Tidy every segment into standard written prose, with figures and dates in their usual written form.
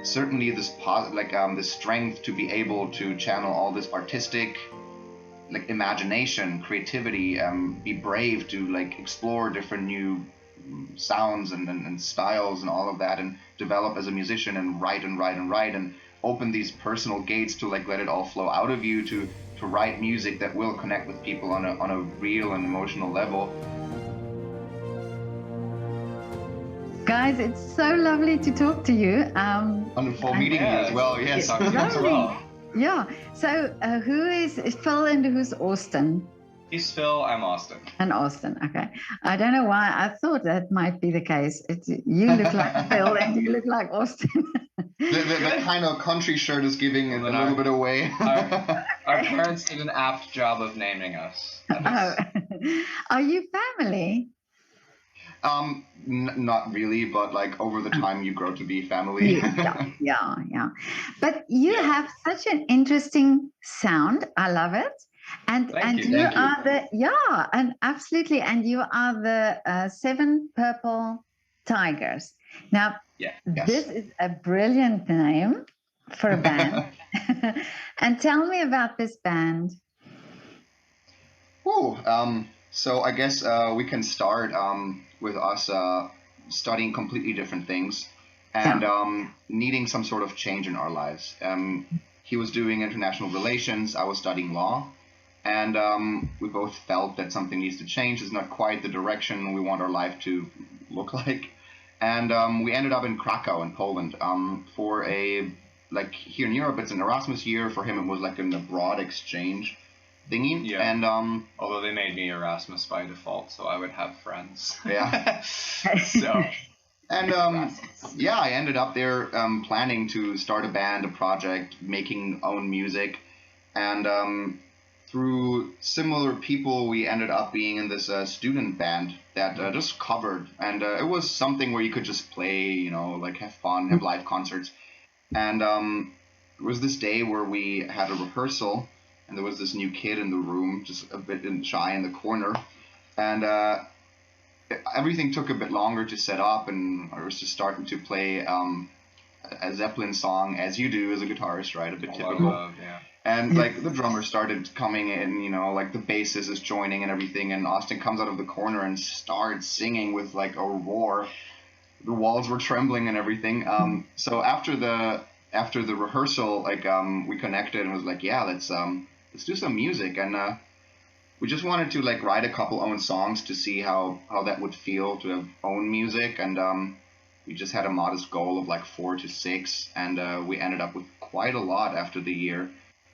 certainly this this strength to be able to channel all this artistic like imagination, creativity, be brave to like explore different new sounds and styles and all of that, and develop as a musician and write and write and write and open these personal gates to like let it all flow out of you to write music that will connect with people on a real and emotional level. Guys, it's so lovely to talk to you. Wonderful meeting you as well. Yes, as well. Yeah. So who is Phil and who's Austin? He's Phil, I'm Austin. And Austin, okay. I don't know why I thought that might be the case. You look like Phil and you look like Austin. The kind of country shirt is giving it a little bit away. Our parents did an apt job of naming us. Oh. Are you family? Not really, but like over the time you grow to be family. Yeah. But you have such an interesting sound. I love it. And you are absolutely. And you are the 7 Purple Tigers. Now, this is a brilliant name for a band. And tell me about this band. So I guess we can start with us studying completely different things and needing some sort of change in our lives. He was doing international relations. I was studying law. And we both felt that something needs to change. It's not quite the direction we want our life to look like. And we ended up in Krakow in Poland for like here in Europe, it's an Erasmus year. For him, it was like an abroad exchange thingy. Yeah. And although they made me Erasmus by default, so I would have friends. Yeah. So. And I ended up there planning to start a band, a project, making own music. And through similar people, we ended up being in this student band that just covered. And it was something where you could just play, like have fun, have live concerts. And it was this day where we had a rehearsal, and there was this new kid in the room, just a bit shy in the corner. And everything took a bit longer to set up, and I was just starting to play a Zeppelin song, as you do as a guitarist, right? A bit typical. Yeah. And like the drummer started coming in, like the bassist is joining and everything, and Austin comes out of the corner and starts singing with like a roar. The walls were trembling and everything. So after the rehearsal, like we connected and was like, yeah, let's do some music. And we just wanted to like write a couple own songs to see how that would feel to have own music. And we just had a modest goal of like 4 to 6, and we ended up with quite a lot after the year.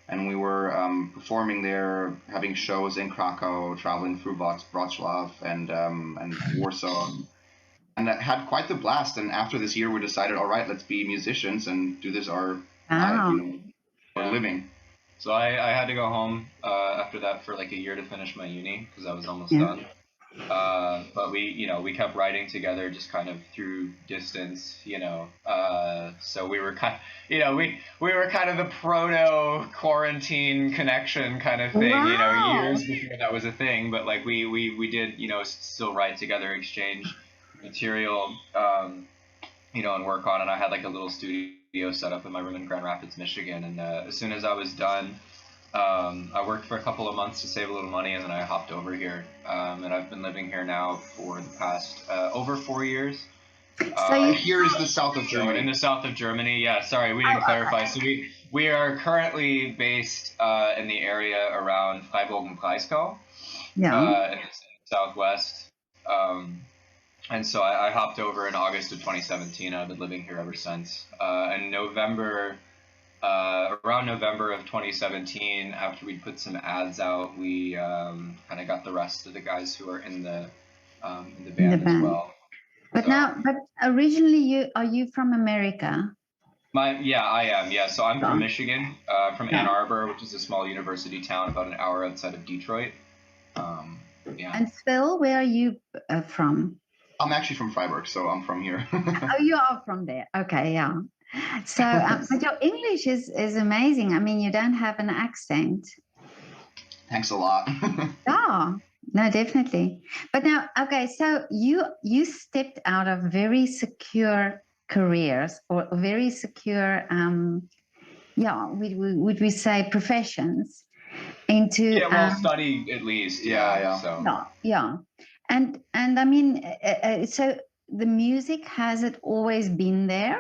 And we were performing there, having shows in Krakow, traveling through Wrocław and Warsaw, and had quite the blast. And after this year, we decided, all right, let's be musicians and do this our living. So I had to go home after that for like a year to finish my uni because I was almost done. But we kept writing together just kind of through distance, so we were kind of, we were kind of the proto quarantine connection kind of thing, years before that was a thing. But like we did, still write together, exchange material, and work on it. I had like a little studio set up in my room in Grand Rapids, Michigan. And as soon as I was done, I worked for a couple of months to save a little money, and then I hopped over here. And I've been living here now for the past over 4 years. Here is the south of Germany. In the south of Germany, yeah. Sorry, we didn't clarify. So we are currently based in the area around Freiburg and Breisgau, in the southwest. And so I hopped over in August of 2017. I've been living here ever since. And around November of 2017, after we put some ads out, we kind of got the rest of the guys who are in the band as well. But but originally, are you from America? I am. Yeah, so I'm from Michigan, from Ann Arbor, which is a small university town about an hour outside of Detroit. And Phil, where are you from? I'm actually from Freiburg, so I'm from here. Oh, you are from there. Okay, yeah. So, but your English is amazing. I mean, you don't have an accent. Thanks a lot. Yeah, no, definitely. But now, okay, so you stepped out of very secure careers or very secure, would we say professions into study at least. And I mean, so the music, has it always been there?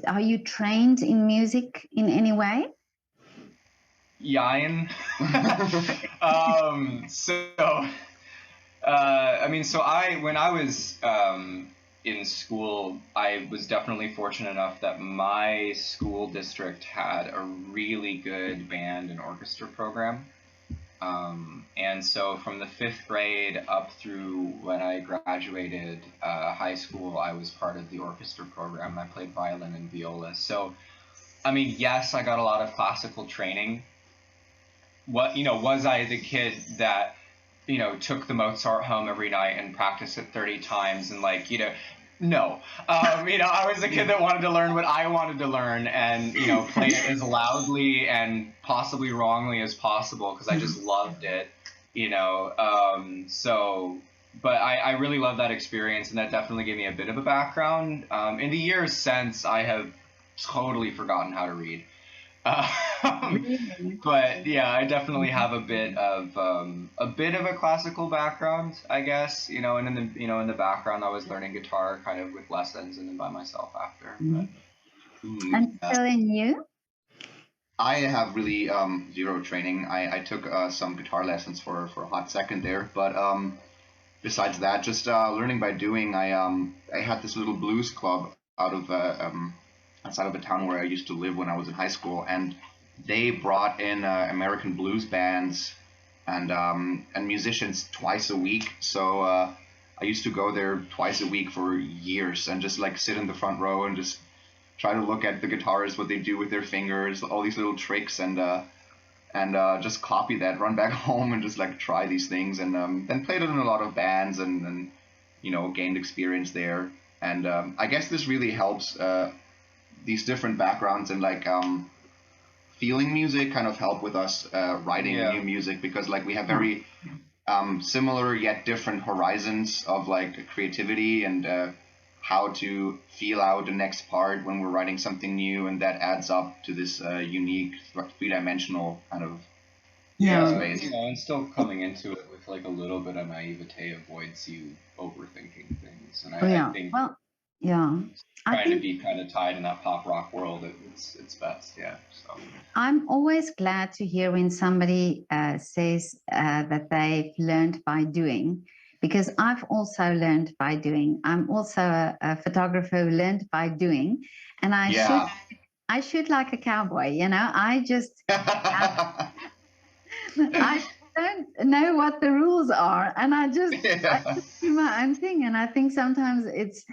Are you trained in music in any way? Yine. When I was in school, I was definitely fortunate enough that my school district had a really good band and orchestra program. And so from the 5th grade up through when I graduated high school, I was part of the orchestra program. I played violin and viola. So, I mean, yes, I got a lot of classical training. Was I the kid that, took the Mozart home every night and practiced it 30 times and no. I was the kid that wanted to learn what I wanted to learn and, play it as loudly and possibly wrongly as possible because I just loved it, but I really love that experience, and that definitely gave me a bit of a background. In the years since, I have totally forgotten how to read. But yeah, I definitely have a bit of a classical background, I guess, and in the background I was learning guitar kind of with lessons and then by myself after. And so in you? I have really zero training. I took some guitar lessons for a hot second there, but besides that, just learning by doing. I had this little blues club out of outside of the town where I used to live when I was in high school, and they brought in American blues bands and musicians twice a week. So I used to go there twice a week for years and just sit in the front row and just try to look at the guitarists, what they do with their fingers, all these little tricks, and just copy that, run back home and just try these things, and then played it in a lot of bands and gained experience there. And I guess this really helps. These different backgrounds and feeling music kind of help with us writing new music, because we have very similar yet different horizons of creativity and how to feel out the next part when we're writing something new, and that adds up to this unique three-dimensional kind of space. And still coming into it with a little bit of naivete avoids you overthinking things, and I think trying to be kind of tied in that pop rock world, it's best. So I'm always glad to hear when somebody says that they've learned by doing, because I've also learned by doing. I'm also a photographer who learned by doing, and I shoot like a cowboy. I just I don't know what the rules are, and I just do my own thing. And I think sometimes it's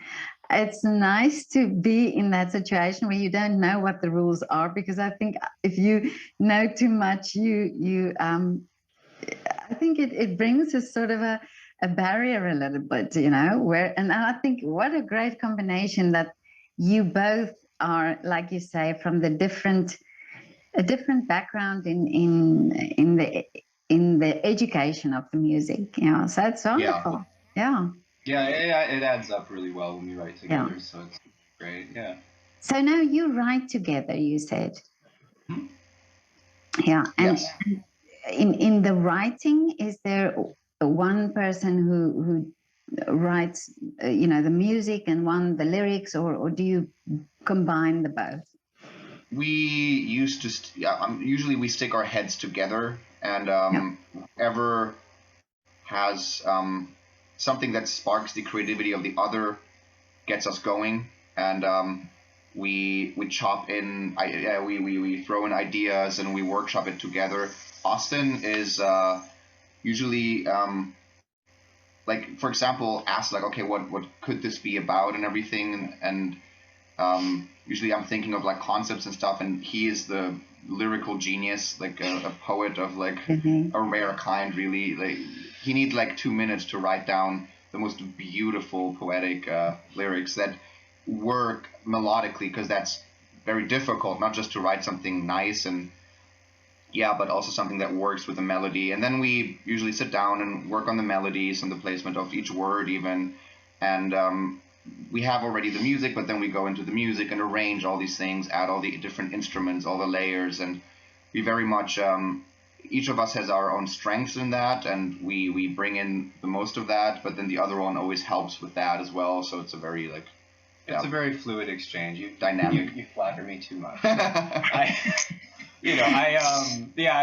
nice to be in that situation where you don't know what the rules are, because I think if you know too much, I think it brings a sort of a barrier a little bit, and I think what a great combination that you both are, like you say, from a different background in the education of the music. So it's wonderful. It adds up really well when we write together, so it's great. So now you write together, you said. And in the writing, is there one person who writes the music and one the lyrics, or do you combine the both? We used to usually we stick our heads together, and whoever has something that sparks the creativity of the other gets us going, and we chop in. We throw in ideas and we workshop it together. Austin is usually for example, ask okay, what could this be about and everything, and usually I'm thinking of concepts and stuff, and he is the lyrical genius, a poet of a rare kind, really. He needs 2 minutes to write down the most beautiful poetic lyrics that work melodically, because that's very difficult, not just to write something nice and but also something that works with the melody. And then we usually sit down and work on the melodies and the placement of each word even, and we have already the music, but then we go into the music and arrange all these things, add all the different instruments, all the layers, and we very much each of us has our own strengths in that, and we bring in the most of that, but then the other one always helps with that as well. So it's a very it's a very fluid exchange. Dynamic. You flatter me too much. I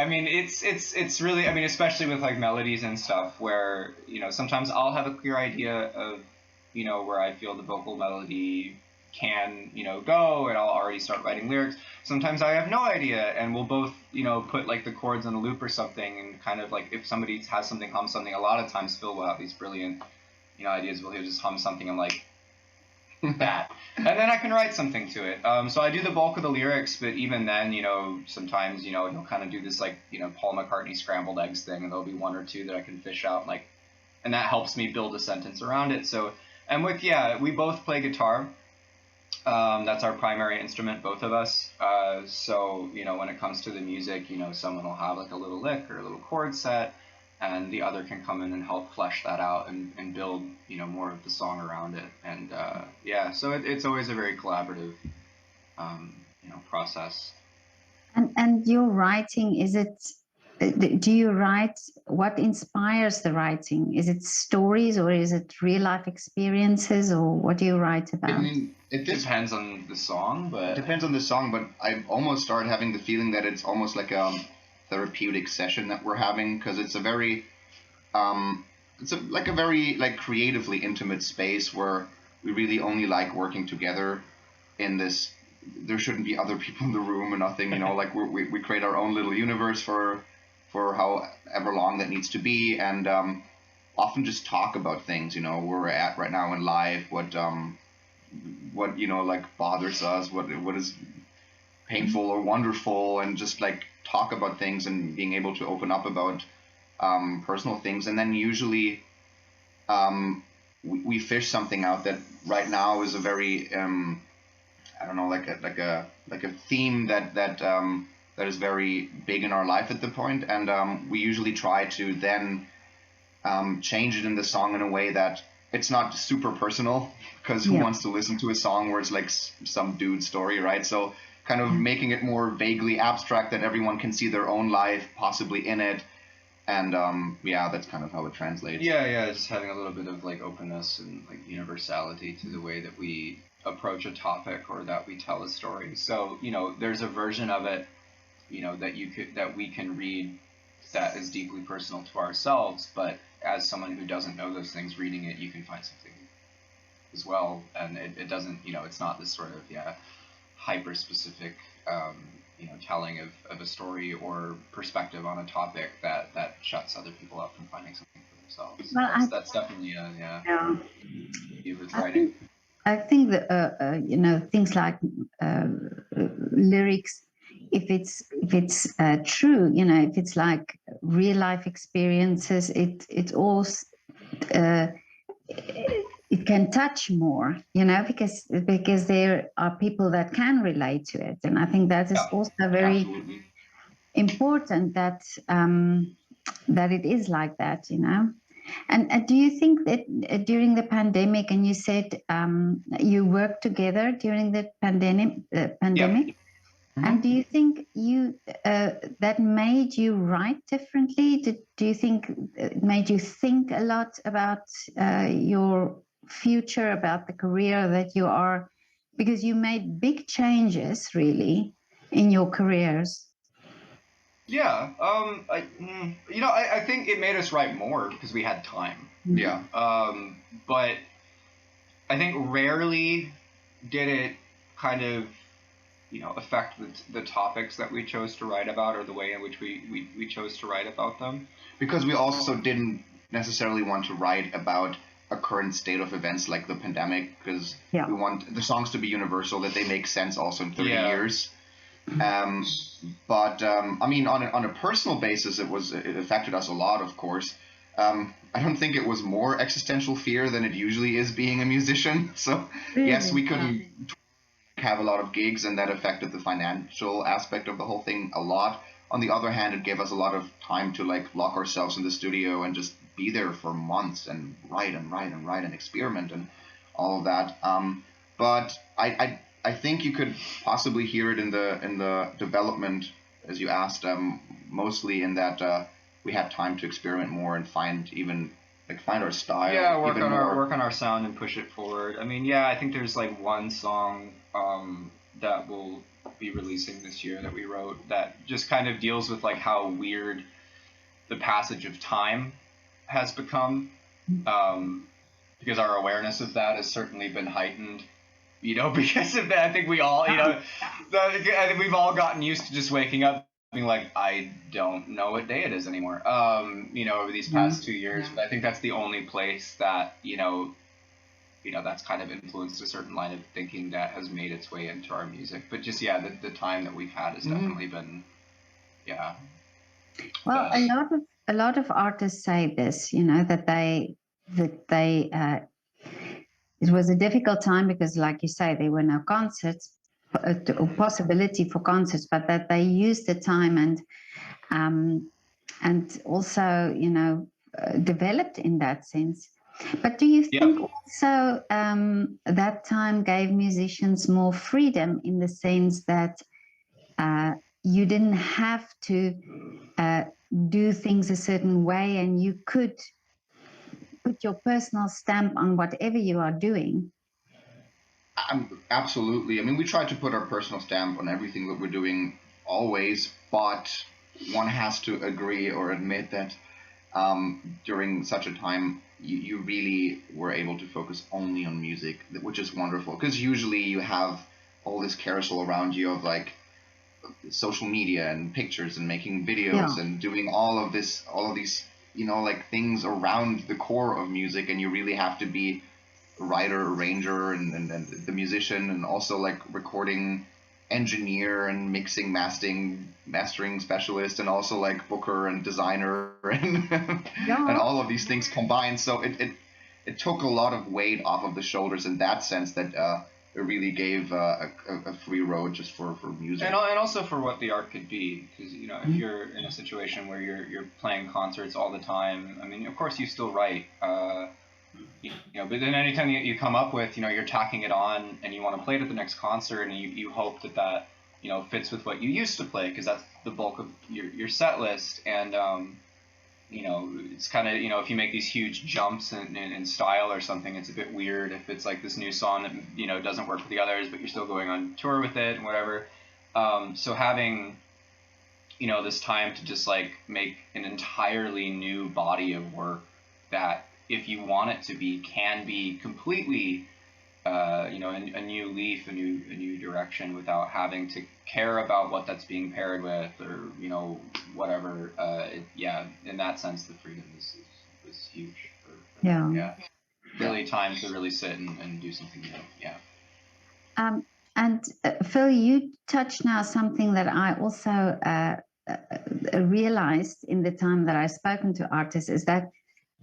mean, it's really, I mean, especially with like melodies and stuff, where sometimes I'll have a clear idea of where I feel the vocal melody can go, and I'll already start writing lyrics. Sometimes I have no idea, and we'll both put like the chords on a loop or something, and kind of like if somebody has something, hum something. A lot of times Phil will have these brilliant ideas. He'll just hum something. I'm like, that, and then I can write something to it. So I do the bulk of the lyrics, but even then, sometimes he'll kind of do this like Paul McCartney scrambled eggs thing, and there'll be one or two that I can fish out, and that helps me build a sentence around it. So, and we both play guitar. That's our primary instrument, both of us. So when it comes to the music, someone will have like a little lick or a little chord set, and the other can come in and help flesh that out and build more of the song around it. And so it's always a very collaborative process. And your writing, is it, do you write, what inspires the writing? Is it stories, or is it real life experiences, or what do you write about? I mean, it depends on the song, but I've almost started having the feeling that it's almost like a therapeutic session that we're having, because it's a very very creatively intimate space where we really only like working together in this. There shouldn't be other people in the room or nothing, like we create our own little universe for however long that needs to be, and often just talk about things, where we're at right now in life, what bothers us, what is painful or wonderful, and just talk about things and being able to open up about personal things. And then usually we fish something out that right now is a very I don't know, like a theme that is very big in our life at the point, and we usually try to then change it in the song in a way that it's not super personal, because who wants to listen to a song where it's like some dude's story, right? So kind of making it more vaguely abstract, that everyone can see their own life possibly in it, and that's kind of how it translates. Just having a little bit of openness and universality to the way that we approach a topic or that we tell a story. So there's a version of it that we can read that is deeply personal to ourselves, but as someone who doesn't know those things, reading it, you can find something as well, and it doesn't it's not this sort of hyper specific telling of a story or perspective on a topic that shuts other people up from finding something for themselves. Well, that's definitely with writing. I think that things like lyrics, if it's true, if it's like real life experiences, it all it can touch more, because there are people that can relate to it, and I think that is also very important that it is like that, And do you think that during the pandemic, and you said you worked together during the pandemic, Mm-hmm. and do you think that made you write differently? Do you think it made you think a lot about your future, about the career that you are, because you made big changes really in your careers? Yeah, I think it made us write more because we had time. Mm-hmm. Yeah. But I think rarely did it kind of, affect the topics that we chose to write about, or the way in which we chose to write about them. Because we also didn't necessarily want to write about a current state of events like the pandemic, because we want the songs to be universal, that they make sense also in 30 years. But I mean, on a personal basis, it affected us a lot, of course. I don't think it was more existential fear than it usually is being a musician. So yes, we couldn't have a lot of gigs, and that affected the financial aspect of the whole thing a lot. On the other hand, it gave us a lot of time to lock ourselves in the studio and just be there for months and write and experiment. And all of that. But I think you could possibly hear it in the development, as you asked, mostly in that we had time to experiment more and find our style. Yeah, work even on more. work on our sound and push it forward. I mean, yeah, I think there's like one song that we'll be releasing this year that we wrote that just kind of deals with like how weird the passage of time has become, because our awareness of that has certainly been heightened, because of that. I think we all, I think we've all gotten used to just waking up being like, I don't know what day it is anymore, over these past 2 years. But I think that's the only place that, that's kind of influenced a certain line of thinking that has made its way into our music. But just, the time that we've had has definitely been, Well, a lot of artists say this, that they it was a difficult time because, like you say, there were no concerts or possibility for concerts, but that they used the time and also, developed in that sense. But do you think also that time gave musicians more freedom in the sense that you didn't have to do things a certain way and you could put your personal stamp on whatever you are doing? Absolutely. I mean, we try to put our personal stamp on everything that we're doing always, but one has to agree or admit that during such a time, you really were able to focus only on music, which is wonderful. Because usually you have all this carousel around you of like social media and pictures and making videos and doing all of these, like things around the core of music, and you really have to be writer, arranger, and the musician, and also like recording engineer and mixing, mastering specialist, and also like booker and designer and and all of these things combined. So it took a lot of weight off of the shoulders in that sense, that it really gave a free road just for music, and also for what the art could be. Because if you're in a situation where you're playing concerts all the time, I mean, of course you still write. But then anytime you come up with, you're tacking it on and you want to play it at the next concert, and you hope that fits with what you used to play, because that's the bulk of your set list. And it's kind of, if you make these huge jumps in style or something, it's a bit weird if it's like this new song that doesn't work with the others, but you're still going on tour with it and whatever. So having this time to just like make an entirely new body of work that, if you want it to be, can be completely, a new leaf, a new direction, without having to care about what that's being paired with, or whatever. In that sense, the freedom was huge. Really time to really sit and do something new. And Phil, you touched now something that I also realized in the time that I've spoken to artists, is that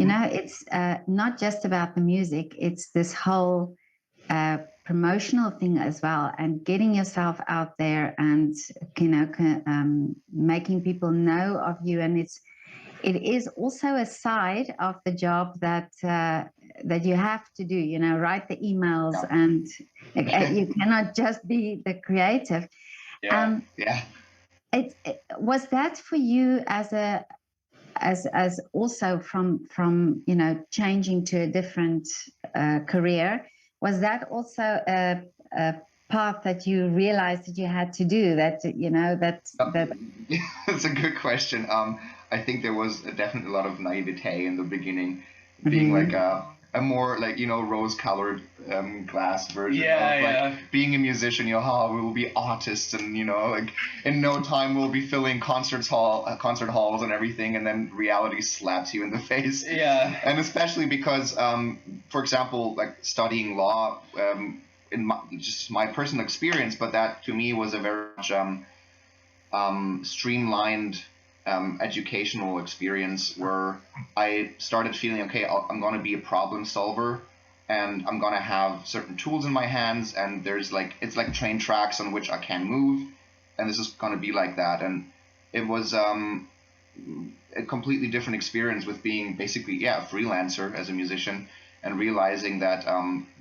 it's not just about the music, it's this whole promotional thing as well, and getting yourself out there and, making people know of you. And it is also a side of the job that you have to do, write the emails, and you cannot just be the creative. Was that for you as also from changing to a different career, was that also a path that you realized that you had to do, that That's a good question. I think there was definitely a lot of naivete in the beginning, being like a more like rose-colored glass version of like being a musician. We will be artists, and like in no time we'll be filling concert halls and everything, and then reality slaps you in the face. And especially because, for example, like studying law, in just my personal experience, but that to me was a very much streamlined educational experience, where I started feeling, okay, I'm going to be a problem solver, and I'm going to have certain tools in my hands, and it's like train tracks on which I can move, and this is going to be like that. And it was a completely different experience with being basically a freelancer as a musician, and realizing that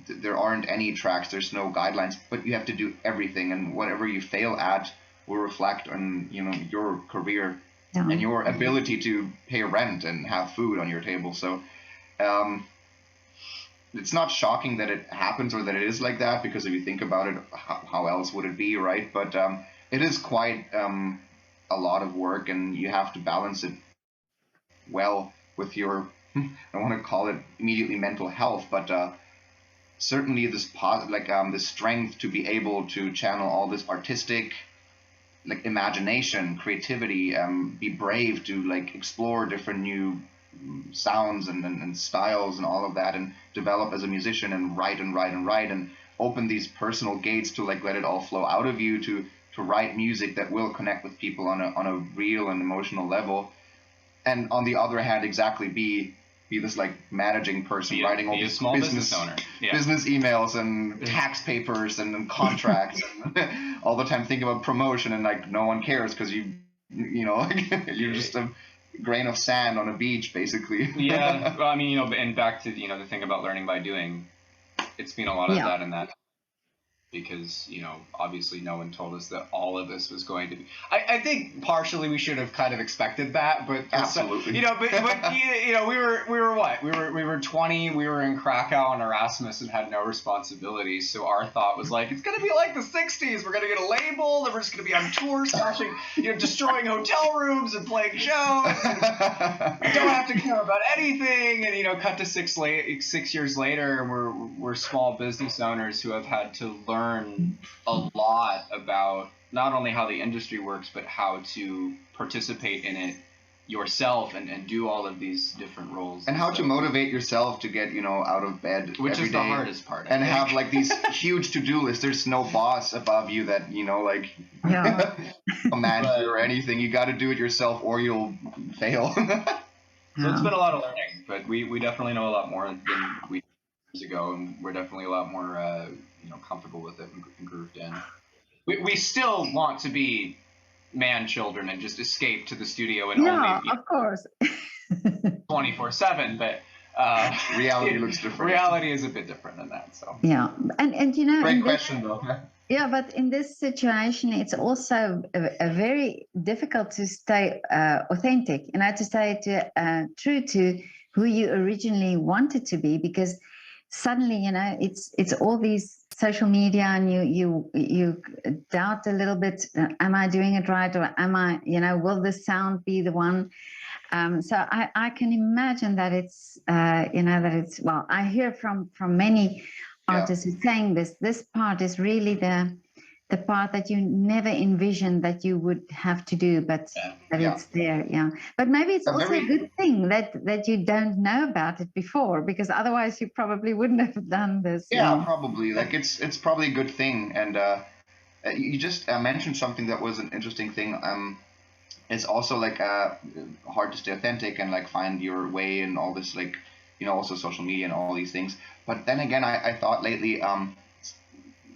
there aren't any tracks, there's no guidelines, but you have to do everything, and whatever you fail at will reflect on your career and your ability to pay rent and have food on your table. So it's not shocking that it happens or that it is like that, because if you think about it, how else would it be, right? But it is quite a lot of work, and you have to balance it well with your, I don't want to call it immediately mental health, but certainly this the strength to be able to channel all this artistic imagination, creativity, be brave to explore different new sounds and styles and all of that, and develop as a musician, and write and open these personal gates to let it all flow out of you, to write music that will connect with people on a real and emotional level. And on the other hand, exactly be this managing person, writing all these business owner. Yeah. Business emails and tax papers and contracts and all the time thinking about promotion, and no one cares because you're just a grain of sand on a beach, basically. Yeah, well, I mean, and back to the thing about learning by doing, it's been a lot of that and that. Because, obviously no one told us that all of this was going to be. I think partially we should have kind of expected that, but absolutely. But we were what? We were 20, we were in Krakow on Erasmus and had no responsibilities. So our thought was it's gonna be like the 60s. We're gonna get a label, and we're just gonna be on tour, smashing, destroying hotel rooms and playing shows. And don't have to care about anything. And cut to 6 years later, and we're small business owners who have had to learn a lot about not only how the industry works, but how to participate in it yourself and do all of these different roles. And how to motivate yourself to get, out of bed Which every is day. the hardest part. And have these huge to-do lists. There's no boss above you that, command you or anything. You got to do it yourself or you'll fail. So it's been a lot of learning, but we definitely know a lot more than we did years ago, and we're definitely a lot more comfortable with it and grooved in. We still want to be man-children and just escape to the studio and only of course 24/7, but reality looks different. Reality is a bit different than that. So and great question though. Yeah, but in this situation, it's also a very difficult to stay authentic, to stay true to who you originally wanted to be, because suddenly, it's all these social media, and you doubt a little bit, am I doing it right, or am I, will this sound be the one? So I can imagine that it's, well, I hear from many artists who saying this part is really the part that you never envisioned that you would have to do, but it's there. But maybe it's also a good thing that you don't know about it before, because otherwise you probably wouldn't have done this. Probably it's probably a good thing. And you just mentioned something that was an interesting thing. It's also hard to stay authentic and find your way and all this, also social media and all these things. But then again, I thought lately,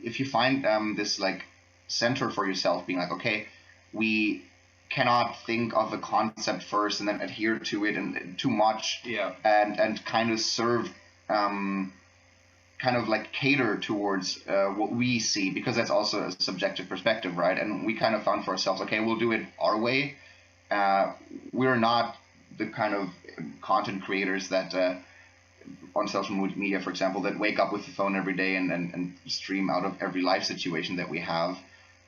if you find this center for yourself, being okay, we cannot think of a concept first and then adhere to it and too much, and kind of serve, cater towards what we see, because that's also a subjective perspective, right? And we kind of found for ourselves, okay, we'll do it our way. We're not the kind of content creators that on social media, for example, that wake up with the phone every day and stream out of every life situation that we have.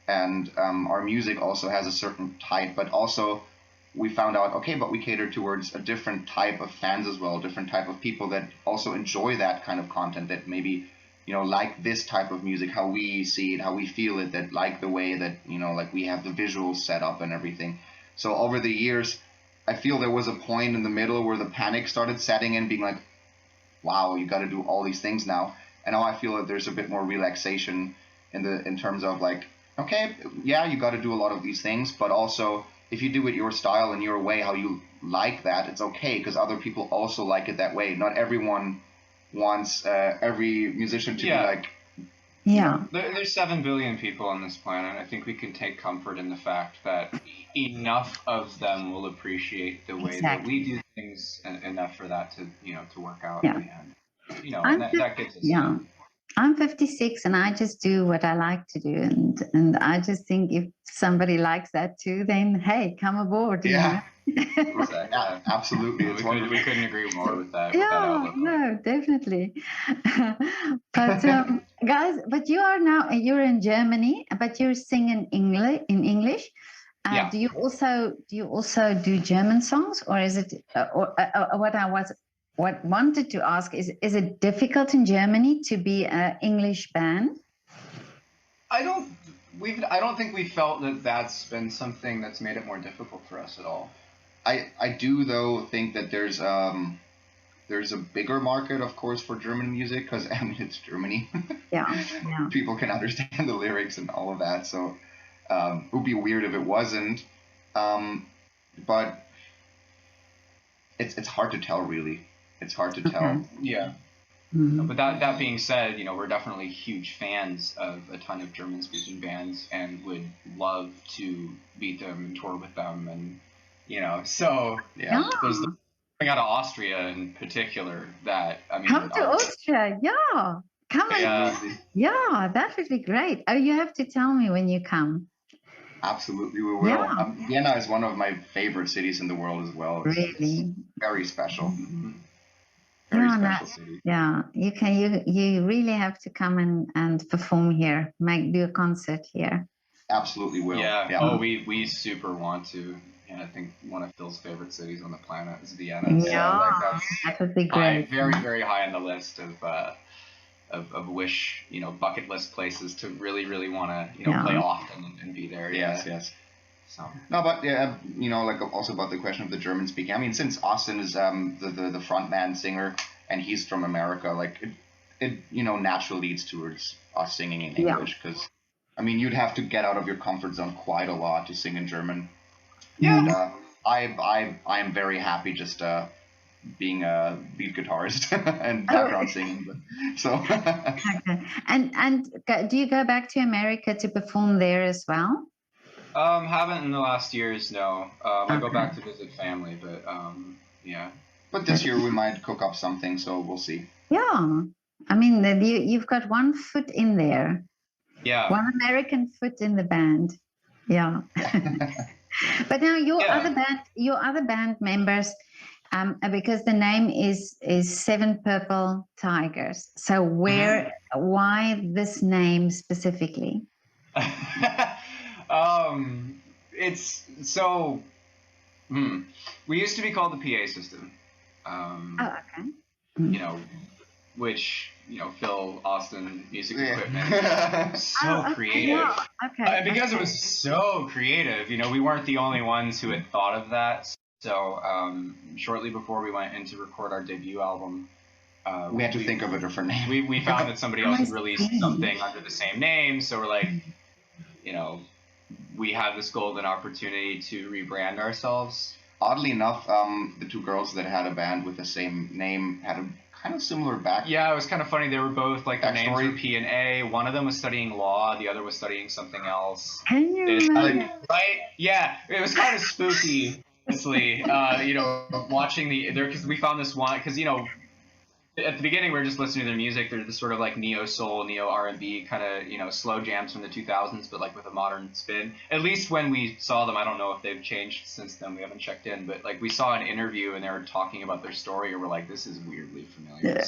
And our music also has a certain type, but also we found out, okay, but we cater towards a different type of fans as well, different type of people that also enjoy that kind of content, that maybe, like this type of music, how we see it, how we feel it, that like the way that, we have the visuals set up and everything. So over the years, I feel there was a point in the middle where the panic started setting in, being wow, you got to do all these things now. And now I feel that there's a bit more relaxation in terms of okay, you got to do a lot of these things, but also if you do it your style and your way, how you like that, it's okay, because other people also like it that way. Not everyone wants every musician to be There's 7 billion people on this planet. I think we can take comfort in the fact that enough of them will appreciate the way that we do things enough for that to to work out in the end. And that gets us. Yeah. I'm 56 and I just do what I like to do. And I just think if somebody likes that too, then hey, come aboard. Yeah. Exactly. Yeah, absolutely. We couldn't agree more with that. Yeah, with that outlook. no, definitely. But guys, but you're in Germany, but you're singing English. Yeah. Do you also do German songs, or is it what wanted to ask is it difficult in Germany to be an English band? I don't think we felt that that's been something that's made it more difficult for us at all. I do though think that there's a bigger market, of course, for German music because I mean it's Germany. Yeah. People can understand the lyrics and all of that, so it would be weird if it wasn't. But it's hard to tell, really. It's hard to tell. Yeah. Mm-hmm. But that being said, we're definitely huge fans of a ton of German-speaking bands and would love to beat them and tour with them, and so yeah. There's coming out of Austria in particular that come to Austria, yeah. Come on, yeah, that would be great. Oh, you have to tell me when you come. Absolutely, we will. Yeah. Vienna is one of my favorite cities in the world as well. It's very special. Mm-hmm. Very special city. Yeah, you really have to come and perform here, do a concert here. Absolutely will. Yeah. Oh, we super want to. And I think one of Phil's favorite cities on the planet is Vienna. Yeah, so that would be great. Very, very high on the list of wish, bucket list places to really, really want to, play often and be there. Yes. So. No, but like also about the question of the German speaking. I mean, since Austin is the frontman singer and he's from America, like it naturally leads towards us singing in English because I mean you'd have to get out of your comfort zone quite a lot to sing in German. Yeah. And I am very happy just being a lead guitarist and background singing. So. Okay. And do you go back to America to perform there as well? Haven't in the last years, no. I go back to visit family, but yeah. But this year we might cook up something, so we'll see. Yeah. I mean, you've got one foot in there. Yeah. One American foot in the band. Yeah. But now your other band members, because the name is Seven Purple Tigers. So why this name specifically? It's so. We used to be called the PA system. Okay. Which Phil Austin music equipment. So creative. Yeah. Okay. Because it was so creative. We weren't the only ones who had thought of that. So shortly before we went in to record our debut album, we had to think of a different name. We found that somebody else had released something under the same name, so we're like, we had this golden opportunity to rebrand ourselves. Oddly enough, the two girls that had a band with the same name had a kind of similar background. Yeah, it was kind of funny. They were both their names were P and A. One of them was studying law, the other was studying something else. Can you imagine? Right? Yeah, it was kind of spooky. Honestly, watching because we found this one because at the beginning we were just listening to their music. They're this sort of like neo soul, neo R&B kind of slow jams from the 2000s, but like with a modern spin. At least when we saw them, I don't know if they've changed since then. We haven't checked in, but like we saw an interview and they were talking about their story, and we're like, this is weirdly familiar.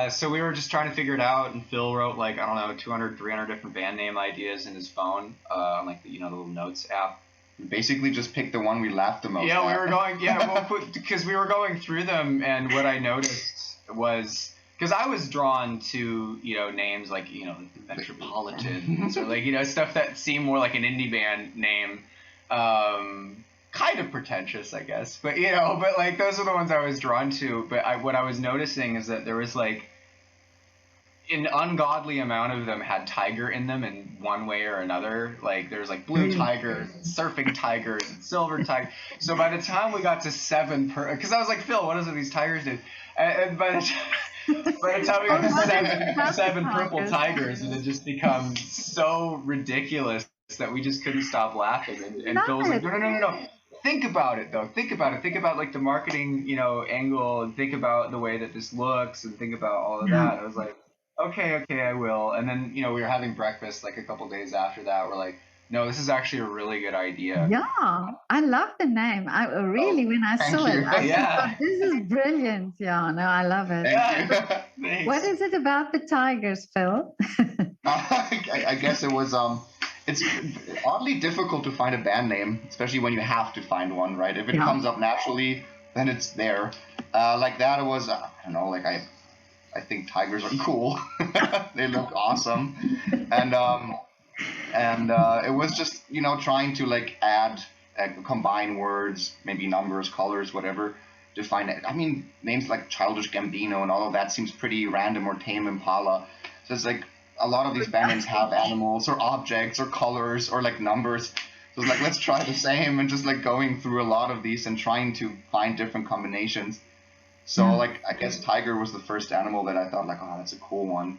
So we were just trying to figure it out, and Phil wrote 200, 300 different band name ideas in his phone on the little notes app. Basically just picked the one we laughed the most at. We were going, because we were going through them, and what I noticed was, because I was drawn to, names like, the Metropolitans, or stuff that seemed more like an indie band name, kind of pretentious, I guess, but those are the ones I was drawn to. But what I was noticing is that there was an ungodly amount of them had tiger in them in one way or another. Like there's blue tigers, surfing tigers, and silver tiger. So by the time we got to because I was like, Phil, what do these tigers do? And by the time we got to seven purple tigers, it had just become so ridiculous that we just couldn't stop laughing. And Phil was like, no. think about it though. Think about it. Think about like the marketing, angle, and think about the way that this looks, and think about all of that. I was like, okay, I will. And then, we were having breakfast like a couple days after that. We're like, no, this is actually a really good idea. Yeah, I love the name. I really, when I saw it, I thought, this is brilliant. Yeah, no, I love it. Thanks. What is it about the tigers, Phil? I guess it was it's oddly difficult to find a band name, especially when you have to find one, right? If it comes up naturally, then it's there. Like that, it was I don't know, like I think tigers are cool. They look awesome, and it was just trying to like add combine words, maybe numbers, colors, whatever, to find it. I mean, names like Childish Gambino and all of that seems pretty random, or Tame Impala. So it's like a lot of these band names have animals or objects or colors or like numbers. So it's like, let's try the same, and just like going through a lot of these and trying to find different combinations. So like, I guess tiger was the first animal that I thought like, oh, that's a cool one.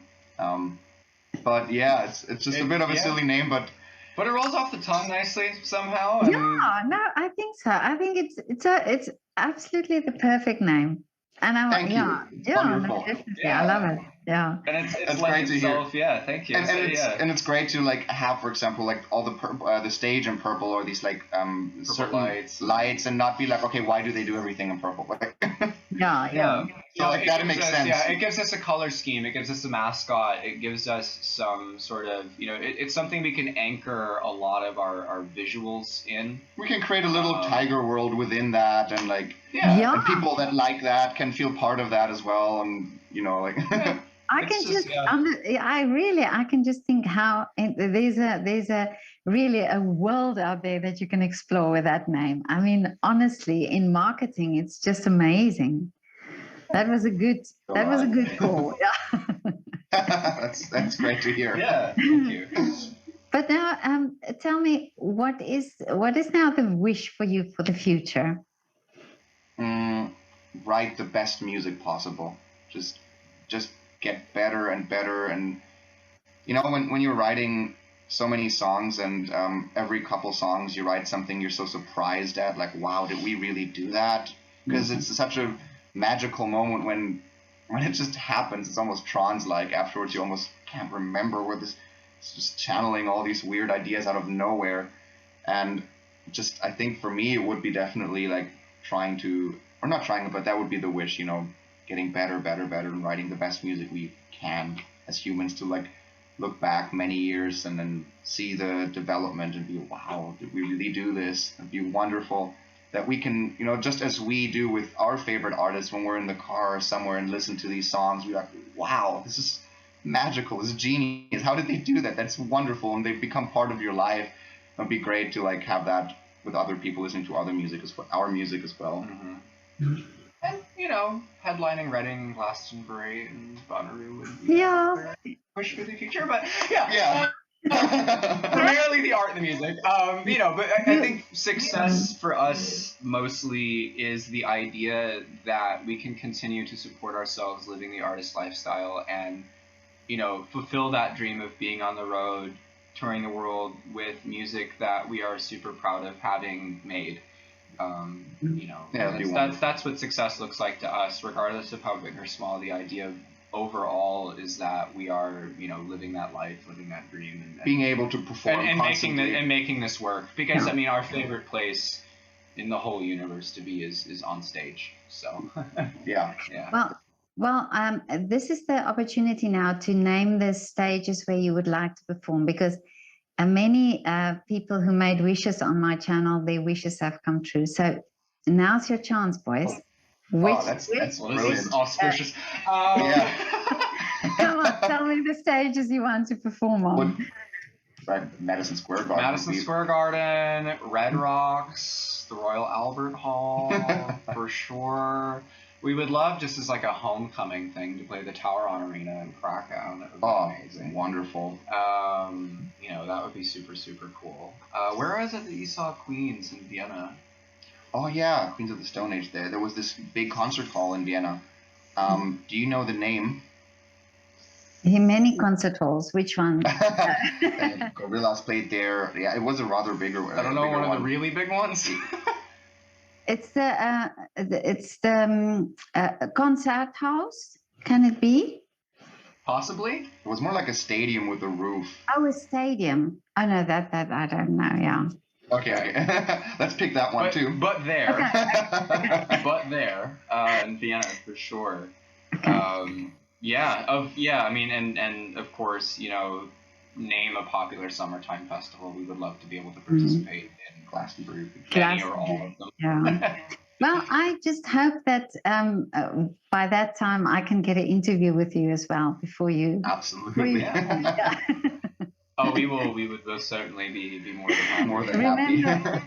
But yeah, it's just a bit of a silly name, but it rolls off the tongue nicely somehow. No, I think so. I think it's absolutely the perfect name. And Thank you. No, definitely. I love it. Yeah. And it's great to hear. Yeah, thank you. And it's great to like have, for example, like all the stage in purple, or these like certain lights, and not be like, okay, why do they do everything in purple? Yeah. So like that makes sense. Yeah, it gives us a color scheme. It gives us a mascot. It gives us some sort of, it's something we can anchor a lot of our visuals in. We can create a little tiger world within that, and like and people that like that can feel part of that as well, and like. I can just think how there's a really a world out there that you can explore with that name. I mean, honestly, in marketing, it's just amazing. That was a good call. Yeah. That's great to hear. Yeah, thank you. But now, tell me, what is now the wish for you for the future? Write the best music possible. Just get better and better, and when you're writing so many songs, and every couple songs you write something you're so surprised at, like, wow, did we really do that? Because it's such a magical moment when it just happens. It's almost trance-like. Afterwards you almost can't remember where it's just channeling all these weird ideas out of nowhere. And just, I think for me it would be definitely like but that would be the wish, getting better, and writing the best music we can as humans, to like look back many years and then see the development and be, wow, did we really do this? It'd be wonderful that we can, just as we do with our favorite artists when we're in the car or somewhere and listen to these songs, we're like, wow, this is magical, this is genius. How did they do that? That's wonderful. And they've become part of your life. It'd be great to like have that with other people listening to other music as well, our music as well. Mm-hmm. And, headlining Reading, Glastonbury, and Bonnaroo would be a push for the future. But, primarily the art and the music. But I think success for us mostly is the idea that we can continue to support ourselves living the artist lifestyle and, fulfill that dream of being on the road, touring the world with music that we are super proud of having made. That's what success looks like to us, regardless of how big or small. The idea of overall is that we are, living that life, living that dream, and being able to perform and making this work. Because our favorite place in the whole universe to be is on stage. So yeah. Well, this is the opportunity now to name the stages where you would like to perform, because many people who made wishes on my channel, their wishes have come true. So now's your chance, boys. That's brilliant. Auspicious. Come on, tell me the stages you want to perform on. Madison Square Garden. Red Rocks, the Royal Albert Hall, for sure. We would love, just as like a homecoming thing, to play the Tower Arena in Krakow. That would be amazing. Wonderful. That would be super, super cool. Where was it that you saw Queens in Vienna? Oh yeah, Queens of the Stone Age there. There was this big concert hall in Vienna. Do you know the name? Many concert halls. Which one? Gorillaz played there. Yeah, it was a rather bigger one. I don't know, one of the really big ones? It's the concert house. Can it be? Possibly. It was more like a stadium with a roof. Oh, a stadium. Oh no, that I don't know. Yeah. Okay, let's pick that one too. But there, Okay. but there, in Vienna for sure. Okay. I mean, and of course, name a popular summertime festival. We would love to be able to participate in Glastonbury. Any or all of them. Yeah. Well, I just hope that by that time I can get an interview with you as well before you. Absolutely. Yeah. Oh, we would most certainly be more than happy.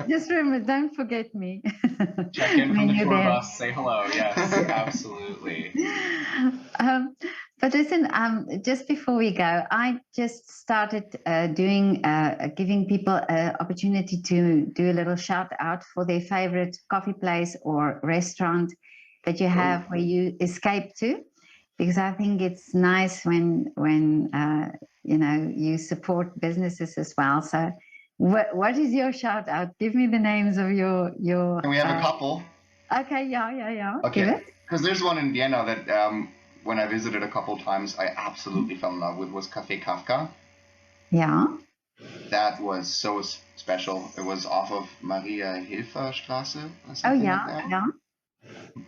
Just remember, don't forget me. Check in from the tour there. bus, say hello. Yes, absolutely. But listen, just before we go, I just started giving people an opportunity to do a little shout out for their favorite coffee place or restaurant that you have where you escape to, because I think it's nice when you support businesses as well. So, what is your shout out? Give me the names of your. Can we have a couple? Okay, yeah. Okay, because there's one in Vienna that when I visited a couple times, I absolutely fell in love with, was Café Kafka. Yeah. That was so special. It was off of Maria Hilfer Straße. Oh yeah, yeah.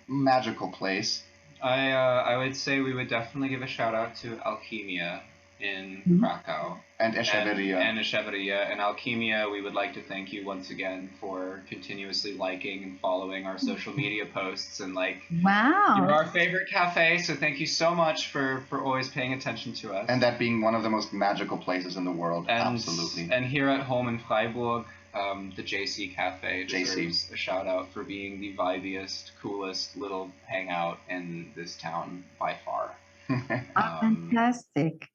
Magical place. I would say we would definitely give a shout out to Alchemia in Krakow. And Echeverria. And Echeverria. And Alchemia, we would like to thank you once again for continuously liking and following our social media posts. And wow. You're our favorite cafe, so thank you so much for always paying attention to us. And that being one of the most magical places in the world. Absolutely. And here at home in Freiburg, the JC Cafe deserves a shout out for being the vibiest, coolest little hangout in this town by far. Fantastic.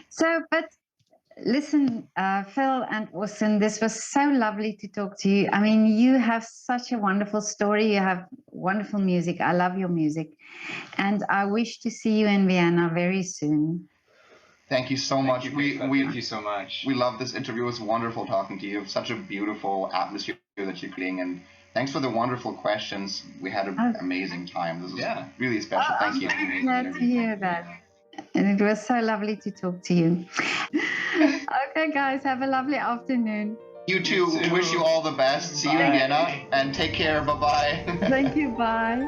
So, but listen, Phil and Austin, this was so lovely to talk to you. I mean, you have such a wonderful story. You have wonderful music. I love your music. And I wish to see you in Vienna very soon. Thank you so much. Thank you so much. We love this interview. It was wonderful talking to you. Such a beautiful atmosphere that you're creating. And thanks for the wonderful questions. We had an amazing time. This was really special. Thank you. I'm glad to hear that. And it was so lovely to talk to you. Okay, guys, have a lovely afternoon. You too. Wish you all the best. See you in Vienna. And take care. Bye-bye. Thank you. Bye.